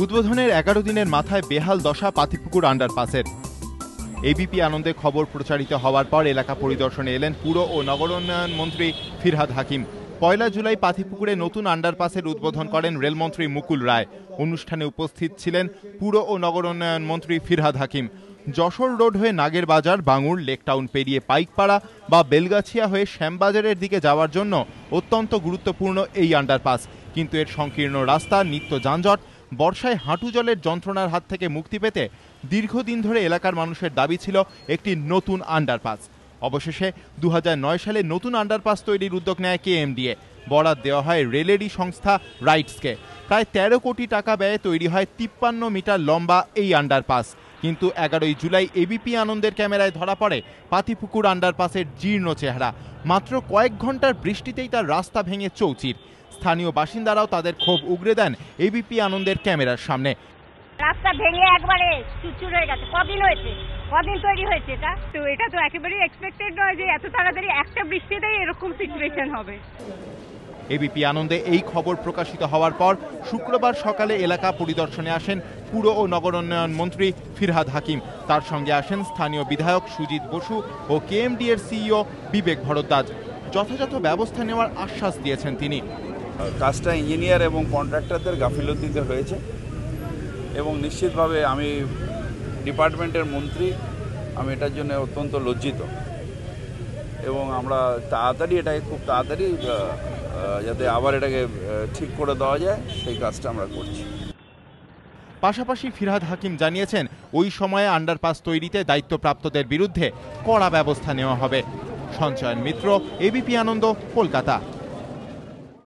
উদ্বোধনের 11 দিনের মাথায় বেহাল দশা পাতিপুকুর আন্ডারপাসের। এবিপি আনন্দে খবর প্রচারিত হওয়ার পর এলাকা পরিদর্শনে এলেন পুর ও নগরোন্নয়ন মন্ত্রী ফিরহাদ হাকিম। 1 জুলাই পাতিপুকুরে নতুন আন্ডারপাসের উদ্বোধন করেন রেলমন্ত্রী মুকুল রায়। অনুষ্ঠানে উপস্থিত ছিলেন পুর ও নগরোন্নয়ন মন্ত্রী ফিরহাদ হাকিম। যশোর রোড হয়ে নাগেরবাজার, বাঙুর, লেকটাউন পেরিয়ে পাইকপাড়া বা বেলগাছিয়া হয়ে শ্যামবাজারের দিকে যাওয়ার জন্য অত্যন্ত গুরুত্বপূর্ণ এই আন্ডারপাস। কিন্তু এর সংকীর্ণ রাস্তা, নিত্য যানজট, বর্ষায় হাঁটু জলের যন্ত্রণার হাত থেকে মুক্তি পেতে দীর্ঘদিন ধরে এলাকার মানুষের দাবি ছিল একটি নতুন আন্ডারপাস। অবশেষে 2009 সালে নতুন আন্ডারপাস তৈরির উদ্যোগ নেয় কেএমডিএ। বরাদ দেওয়া হয় রেলেরই সংস্থা রাইটসকে। প্রায় 13 কোটি টাকা ব্যয়ে তৈরি হয় 53 মিটার লম্বা এই আন্ডারপাস। কিন্তু 11 জুলাই এবিপি আনন্দের ক্যামেরায় ধরা পড়ে পাতিপুকুর আন্ডারপাসের জীর্ণ চেহারা। মাত্র কয়েক ঘন্টার বৃষ্টিতেই তার রাস্তা ভেঙে চৌচির। স্থানীয় বাসিন্দারাও তাদের ক্ষোভ উগরে দেন এবিপি আনন্দের ক্যামেরার সামনে। রাস্তা ভেঙে একবারে চুরচুর হয়ে গেছে। কদিন তৈরি হয়েছে এটা? তো এটা তো একেবারেই এক্সপেক্টেড নয় যে এত তাড়াতাড়ি একটা বৃষ্টিতেই এরকম সিচুয়েশন হবে। এবিপি আনন্দে এই খবর প্রকাশিত হওয়ার পর শুক্রবার সকালে এলাকা পরিদর্শনে আসেন পুর ও নগরোন্নয়ন মন্ত্রী ফিরহাদ হাকিম। তার সঙ্গে আসেন স্থানীয় বিধায়ক সুজিত বসু ও কেএমডি এর সিইও বিবেক ভরদ্বাজ। যথাযথ ব্যবস্থা নেওয়ার আশ্বাস দিয়েছেন তিনি। কাজটা ইঞ্জিনিয়ার এবং কন্ট্রাক্টরদের গাফিলতিতে হয়েছে এবং নিশ্চিতভাবে আমি ডিপার্টমেন্টের মন্ত্রী, আমি এটার জন্য অত্যন্ত লজ্জিত এবং আমরা এটাকে খুব তাড়াতাড়ি যাতে আবার এটাকে ঠিক করে দেওয়া যায় সেই কাজটা আমরা করছি। পাশাপাশি ফিরহাদ হাকিম জানিয়েছেন ওই সময়ে আন্ডারপাস তৈরিতে দায়িত্বপ্রাপ্তদের বিরুদ্ধে কড়া ব্যবস্থা নেওয়া হবে। সঞ্চয়ন মিত্র, এবিপি আনন্দ, কলকাতা।